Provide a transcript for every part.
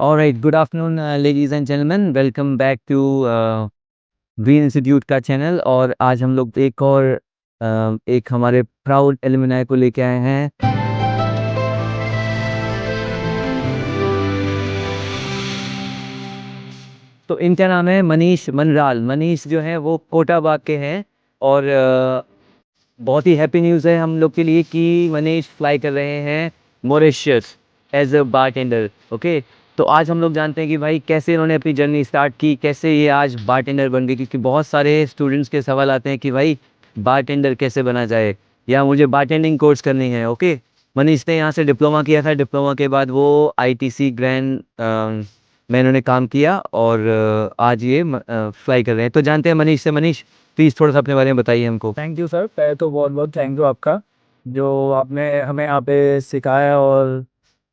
All right, good afternoon, ladies and gentlemen. Welcome back to green institute का channel. और आज हम लोग एक हमारे प्राउड एलुमनाई को लेके आए हैं। तो इनका नाम है मनीष मनराल। मनीष जो है वो कोटाबाग के हैं और बहुत ही हैप्पी न्यूज़ है हम लोग के लिए कि मनीष फ्लाई कर रहे हैं Mauritius as a bartender. Okay, तो आज हम लोग जानते हैं कि भाई कैसे इन्होंने अपनी जर्नी स्टार्ट की, कैसे ये आज बारटेंडर बन गए। क्योंकि बहुत सारे स्टूडेंट्स के सवाल आते हैं कि भाई बारटेंडर कैसे बना जाए या मुझे बारटेंडिंग कोर्स करनी है। ओके, मनीष ने यहाँ से डिप्लोमा किया था। डिप्लोमा के बाद वो आईटीसी ग्रैंड में इन्होंने काम किया और आज ये फ्लाई कर रहे हैं। तो जानते हैं मनीष से। मनीष, प्लीज़ थोड़ा सा अपने बारे में बताइए हमको। Thank you sir. पहले तो बहुत बहुत थैंक यू आपका, जो आपने हमें यहाँ पे सिखाया और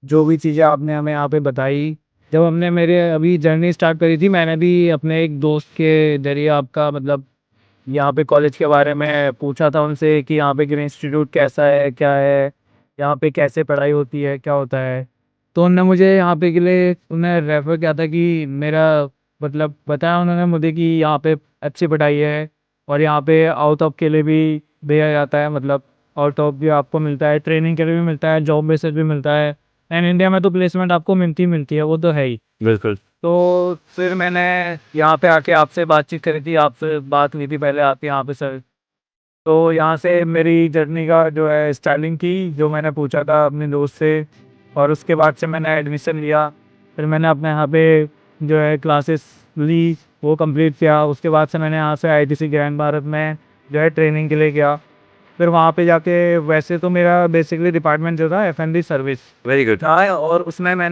जो भी चीज़ें आपने हमें यहाँ पे बताई। जब हमने मेरे अभी जर्नी स्टार्ट करी थी, मैंने भी अपने एक दोस्त के जरिए आपका मतलब यहाँ पे कॉलेज के बारे में पूछा था उनसे कि यहाँ पे ग्रीन इंस्टीट्यूट कैसा है, क्या है, यहाँ पे कैसे पढ़ाई होती है, क्या होता है। तो उन्होंने मुझे यहाँ पे के लिए उन्हें रेफ़र किया था कि मेरा मतलब बताया उन्होंने मुझे कि यहाँ पे अच्छी पढ़ाई है और यहाँ पे आउट ऑफ के लिए भी दिया जाता है, मतलब आउट ऑफ भी आपको मिलता है, ट्रेनिंग के लिए भी मिलता है, जॉब बेसिस भी मिलता है। एंड इंडिया में तो प्लेसमेंट आपको मिलती है, वो तो है ही। बिल्कुल। तो फिर मैंने यहाँ पे आके आपसे बातचीत करी थी, आपसे बात हुई थी पहले आपके यहाँ पे सर। तो यहाँ से मेरी जर्नी का जो है स्टार्टिंग की, जो मैंने पूछा था अपने दोस्त से, और उसके बाद से मैंने एडमिशन लिया। फिर मैंने अपने यहाँ पे जो है क्लासेस ली, वो कंप्लीट किया। उसके बाद से मैंने यहाँ से आईटीसी ग्रैंड भारत में जो है ट्रेनिंग के लिए गया। फिर वहाँ पे जाके वैसे तो मेरा बेसिकली डिपार्टमेंट जो था एफ&डी सर्विस वेरी गुड। था, और उसमें मैं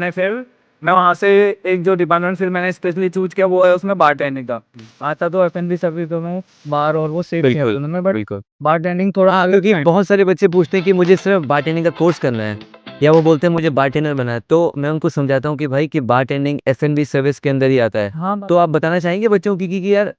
वहाँ से एक जो डिपार्टमेंट फिर मैंने स्पेशली चूज किया वो है उसमें बारटेंडिंग का। आता तो एफ&डी सर्विस तो मैं बार और वो सेफ किया बिल्कुल दोनों में, बट बिल्कुल। बारटेंडिंग थोड़ा आगे क्योंकि बहुत सारे बच्चे पूछते हैं कि मुझे सिर्फ बारटेंडिंग का कोर्स करना है या वो बोलते हैं मुझे बारटेंडर बनना है। तो मैं उनको समझाता हूँ कि भाई कि बारटेंडिंग एफ&बी सर्विस के अंदर ही आता है। हाँ तो आप बताना चाहेंगे बच्चों की कि यार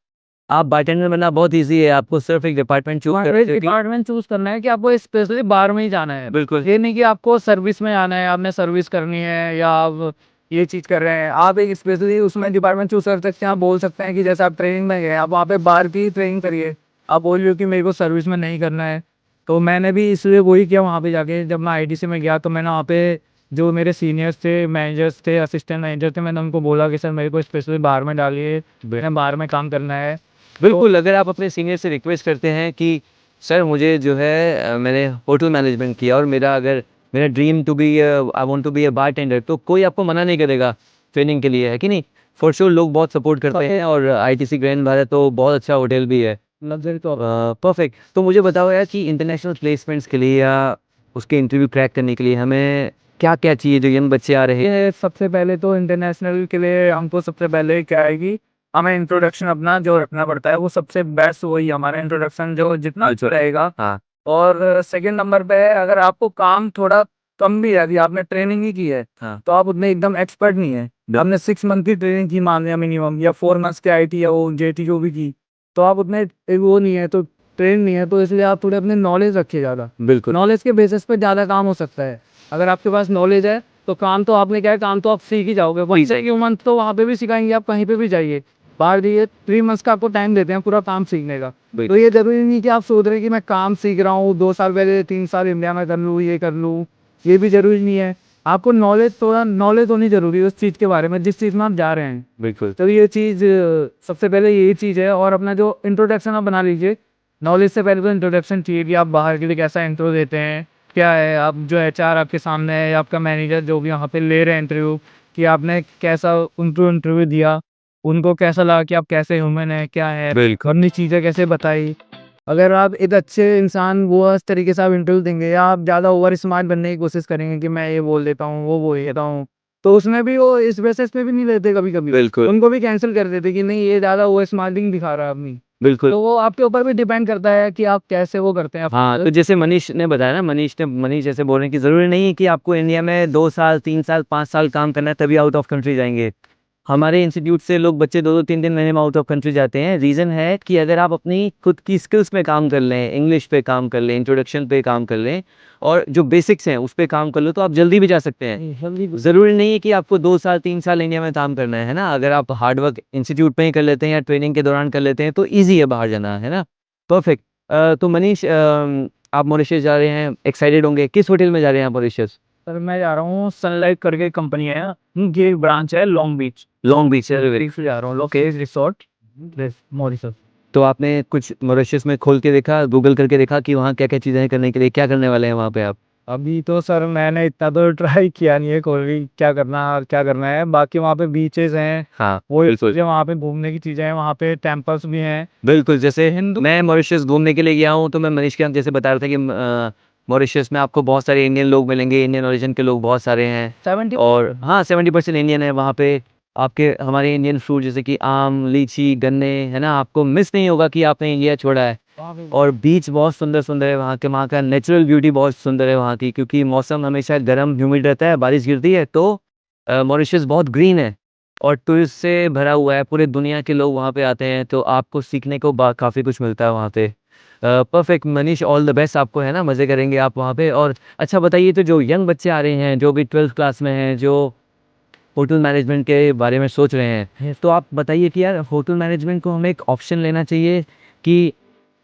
आप बारटेंडर बनना बहुत ईजी है, आपको सिर्फ एक डिपार्टमेंट डिपार्टमेंट चूज करना है कि आपको स्पेशली बार में ही जाना है। बिल्कुल। ये नहीं कि आपको सर्विस में आना है, आपने सर्विस करनी है या आप ये चीज़ कर रहे हैं। आप एक स्पेशली उसमें डिपार्टमेंट चूज कर सकते हैं। आप बोल सकते हैं कि जैसे आप ट्रेनिंग में गए, आप वहाँ पे बार की ट्रेनिंग करिए। आप बोल रहे हो कि मेरे को सर्विस में नहीं करना है, तो मैंने भी इसलिए वही किया। वहाँ पे जाके जब मैं आईटीसी में गया तो मैंने वहाँ पे जो मेरे सीनियर्स थे, मैनेजर्स थे, असिस्टेंट मैनेजर थे, मैंने उनको बोला कि सर मेरे को स्पेशली बार में डालिए, मैंने बार में काम करना है। बिल्कुल, अगर आप अपने सीनियर से रिक्वेस्ट करते हैं कि सर मुझे जो है मैंने होटल मैनेजमेंट किया और मेरा dream to be I want to be a bartender, तो कोई आपको मना नहीं करेगा ट्रेनिंग के लिए, है कि नहीं? फॉर श्योर लोग बहुत सपोर्ट करते हैं और आईटीसी ग्रैंड भारत तो बहुत अच्छा होटल भी है। लग्जरी तो परफेक्ट। तो मुझे बताओ यार कि इंटरनेशनल प्लेसमेंट्स के लिए या उसके इंटरव्यू क्रैक करने के लिए हमें क्या-क्या चाहिए जो यंग बच्चे आ रहे हैं? ये सबसे पहले तो इंटरनेशनल के लिए हमको सबसे पहले क्या है कि हमें इंट्रोडक्शन अपना जो रखना पड़ता है, वो सबसे बेस्ट वही हमारा इंट्रोडक्शन जो जितना अच्छा रहेगा। हाँ, और सेकंड नंबर पे है, अगर आपको काम थोड़ा कम भी है, अभी आपने ट्रेनिंग ही की है, हाँ। तो आप उतने एकदम एक्सपर्ट नहीं है। आपने 6 मंथ की ट्रेनिंग की मान लिया मिनिमम, या 4 मंथ्स की आईटी या वो जेटी जो भी की, तो आप उतने वो नहीं है, तो ट्रेन नहीं है, तो इसलिए आप थोड़े अपने नॉलेज रखिए ज़्यादा। बिल्कुल। नॉलेज के बेसिस पे ज़्यादा काम हो सकता है। अगर आपके पास नॉलेज है तो काम तो आपने क्या है, काम तो आप सीख ही जाओगे। वहीं से 1 मंथ तो वहाँ पे भी सिखाएंगे, आप कहीं पे भी जाइए। बाहर जाइए, 3 मंथ्स का आपको टाइम देते हैं पूरा काम सीखने का। तो ये ज़रूरी नहीं कि आप सोच रहे हैं कि मैं काम सीख रहा हूँ, 2 साल पहले 3 साल इंडिया में कर लूँ, ये कर लूँ। ये भी ज़रूरी नहीं है। आपको नॉलेज होनी ज़रूरी है उस चीज़ के बारे में, जिस चीज़ में आप जा रहे हैं। बिल्कुल। तो ये चीज़ सबसे पहले यही चीज़ है। और अपना जो इंट्रोडक्शन आप बना लीजिए। नॉलेज से पहले तो इंट्रोडक्शन चाहिए कि आप बाहर के लिए कैसा इंट्रो देते हैं, क्या है, आप जो एचआर आपके सामने है या आपका मैनेजर जो भी वहाँ पे ले रहे हैं इंटरव्यू, कि आपने कैसा उनको इंटरव्यू दिया, उनको कैसा लगा कि आप कैसे ह्यूमन है, क्या है, बिल्कुल। अपनी चीज़ें कैसे बताई। अगर आप एक अच्छे इंसान वो इस तरीके से आप इंटरव्यू देंगे, या आप ज़्यादा ओवर स्मार्ट बनने की कोशिश करेंगे कि मैं ये बोल देता हूँ, वो बोल देता हूँ, तो उसमें भी वो इस बेसिस पे भी नहीं लेते कभी-कभी। बिल्कुल। उनको भी कैंसल कर देते कि नहीं ये ज़्यादा ओवर स्मार्टिंग दिखा रहा है अपनी। बिल्कुल। तो वो आपके ऊपर भी डिपेंड करता है कि आप कैसे वो करते हैं। हाँ, तो जैसे मनीष ने बताया ना, मनीष जैसे बोल रहे हैं कि ज़रूरी नहीं है कि आपको इंडिया में 2 साल, 3 साल, 5 साल काम करना है तभी आउट ऑफ कंट्री जाएँगे। हमारे इंस्टीट्यूट से लोग बच्चे 2-2 3-3 महीने में आउट ऑफ कंट्री जाते हैं। रीज़न है कि अगर आप अपनी खुद की स्किल्स पे काम कर लें, इंग्लिश पे काम कर लें, इंट्रोडक्शन पे काम कर लें और जो बेसिक्स हैं उस पे काम कर लो तो आप जल्दी भी जा सकते हैं। ज़रूरी नहीं है कि आपको 2 साल 3 साल इंडिया में काम करना है ना? अगर आप हार्ड वर्क इंस्टीट्यूट में ही कर लेते हैं या ट्रेनिंग के दौरान कर लेते हैं तो ईज़ी है बाहर जाना, है ना? परफेक्ट। तो मनीष आप मॉरिशस जा रहे हैं, एक्साइटेड होंगे। किस होटल में जा रहे हैं आप मॉरिशस? सर मैं जा रहा हूँ सनलाइट करके कंपनी है, उनकी एक ब्रांच है लॉन्ग बीच। लॉन्ग बीच है। से जा रहा हूँ लोकेश रिसोर्ट मॉरिशस। तो आपने कुछ मॉरिशस में खोल के देखा, गूगल करके देखा कि वहाँ क्या-क्या चीज़ें हैं करने के लिए, क्या करने वाले हैं वहाँ पे आप? अभी तो सर मैंने इतना तो ट्राई किया नहीं है कोई भी क्या करना और क्या करना है, बाकी वहाँ पे बीचेस हैं, हाँ, वो बिल्कुल। चीज़ें वहाँ पे घूमने की चीज़ें हैं, वहाँ पे टेम्पल्स भी हैं। बिल्कुल, जैसे मैं मॉरिशस घूमने के लिए गया हूँ, तो मैं मनीष के हम जैसे बता रहा था कि मॉरिशस में आपको बहुत सारे इंडियन लोग मिलेंगे, इंडियन ओरिजिन के लोग बहुत सारे हैं 70 और हाँ, 70% इंडियन है वहाँ पे। आपके हमारे इंडियन फ्रूट जैसे कि आम, लीची, गन्ने, है ना? आपको मिस नहीं होगा कि आपने इंडिया छोड़ा है। और बीच बहुत सुंदर-सुंदर है वहाँ का नेचुरल ब्यूटी बहुत सुंदर है वहाँ की क्योंकि मौसम हमेशा गर्म, ह्यूमिड रहता है, बारिश गिरती है तो मॉरिशस बहुत ग्रीन है और टूरिस्ट से भरा हुआ है, पूरे दुनिया के लोग वहाँ पे आते हैं, तो आपको सीखने को बा काफ़ी कुछ मिलता है वहाँ पे। Perfect Manish all the best आपको, है ना? मज़े करेंगे आप वहाँ पे और अच्छा बताइए तो जो यंग बच्चे आ रहे हैं, जो भी 12th क्लास में हैं, जो होटल मैनेजमेंट के बारे में सोच रहे हैं, तो आप बताइए कि यार होटल मैनेजमेंट को हमें एक ऑप्शन लेना चाहिए कि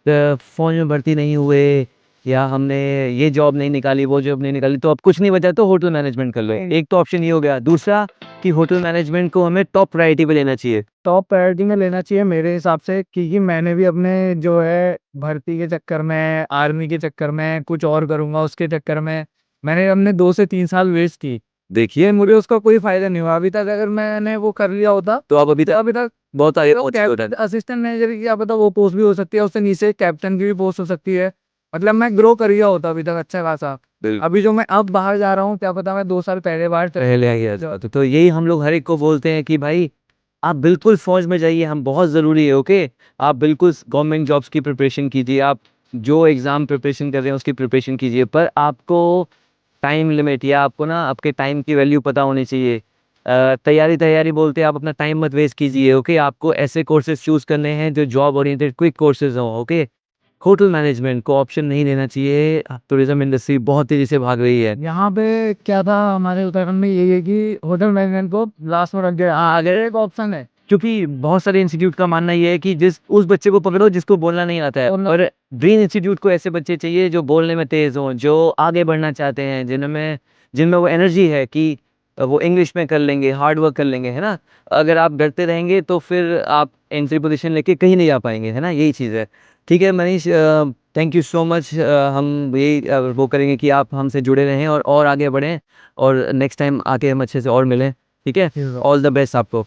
फ़ौज में भर्ती नहीं हुए या हमने ये जॉब नहीं निकाली, वो जॉब नहीं निकाली, तो अब कुछ नहीं बचा तो होटल मैनेजमेंट कर लो। एक तो ऑप्शन ये हो गया। दूसरा कि होटल मैनेजमेंट को हमें टॉप प्रायोरिटी पे लेना चाहिए। टॉप प्रायोरिटी में लेना चाहिए मेरे हिसाब से, क्योंकि मैंने भी अपने जो है भर्ती के चक्कर में, आर्मी के चक्कर में, कुछ और करूँगा उसके चक्कर में, मैंने अपने 2 से 3 साल वेस्ट की। देखिए मुझे उसका कोई फ़ायदा नहीं हुआ। अभी तक अगर मैंने वो कर लिया होता तो आप अभी तक बहुत आगे तो पहुँच चुके होते। असिस्टेंट मैनेजर की क्या पता वो पोस्ट भी हो सकती है, उससे नीचे कैप्टन की भी पोस्ट हो सकती है। मतलब मैं ग्रो कर गया होता अभी तक अच्छा खासा। बिल्कुल। अभी जो मैं अब बाहर जा रहा हूँ क्या पता मैं 2 साल पहले बाहर पहले आ गया था। तो यही हम लोग हर एक को बोलते हैं कि भाई आप बिल्कुल फ़ौज में जाइए, हम बहुत ज़रूरी है, ओके? आप बिल्कुल गवर्नमेंट जॉब्स की प्रिपरेशन कीजिए, आप जो एग्ज़ाम प्रिपरेशन कर रहे हैं उसकी प्रिपरेशन कीजिए, पर आपको टाइम लिमिट या आपको ना आपके टाइम की वैल्यू पता होनी चाहिए। तैयारी बोलते हैं, आप अपना टाइम मत वेस्ट कीजिए, ओके? आपको ऐसे कोर्सेज़ चूज़ करने हैं जो जॉब ओरिएंटेड क्विक कोर्सेज़ हों, ओके? होटल मैनेजमेंट को ऑप्शन नहीं देना चाहिए। टूरिज़्म इंडस्ट्री बहुत तेज़ी से भाग रही है। यहाँ पे क्या था हमारे उत्तराखंड में यही है कि होटल मैनेजमेंट को लास्ट में रख दिया। हाँ, अगर एक ऑप्शन है क्योंकि बहुत सारे इंस्टीट्यूट का मानना ये है कि जिस उस बच्चे को पकड़ो जिसको बोलना नहीं आता है और ड्रीम इंस्टीट्यूट को ऐसे बच्चे चाहिए जो बोलने में तेज़ हों, जो आगे बढ़ना चाहते हैं, जिनमें वो एनर्जी है कि वो इंग्लिश में कर लेंगे, हार्ड वर्क कर लेंगे, है ना? अगर आप डरते रहेंगे तो फिर आप एंट्री पोज़ीशन लेके कहीं नहीं जा पाएँगे, है ना? यही चीज़ है। ठीक है Manish, thank you so much. हम यही वो करेंगे कि आप हमसे जुड़े रहें और आगे बढ़ें और नेक्स्ट टाइम आके हम अच्छे से और मिलें, ठीक है? ऑल द बेस्ट आपको।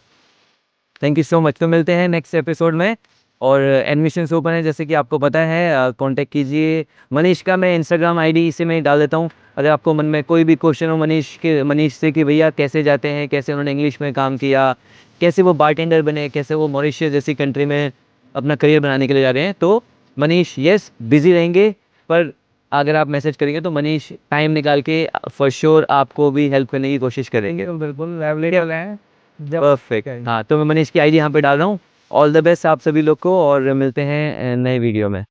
Thank you so much. तो मिलते हैं नेक्स्ट एपिसोड में और एडमिशन्स ओपन है जैसे कि आपको पता है, कांटेक्ट कीजिए। मनीष का मैं इंस्टाग्राम आईडी इसी में डाल देता हूँ। अगर आपको मन में कोई भी क्वेश्चन हो मनीष से कि भैया कैसे जाते हैं, कैसे उन्होंने इंग्लिश में काम किया, कैसे वो बारटेंडर बने, कैसे वो मॉरिशस जैसी कंट्री में अपना करियर बनाने के लिए जा रहे हैं, तो मनीष यस बिज़ी रहेंगे पर अगर आप मैसेज करेंगे तो मनीष टाइम निकाल के फॉर श्योर आपको भी हेल्प करने की कोशिश करेंगे। बिल्कुल अवेलेबल हैं जब परफेक्ट। हाँ, तो मैं मनीष की आईडी यहाँ पे डाल रहा हूँ। ऑल द बेस्ट आप सभी लोग को और मिलते हैं नए वीडियो में।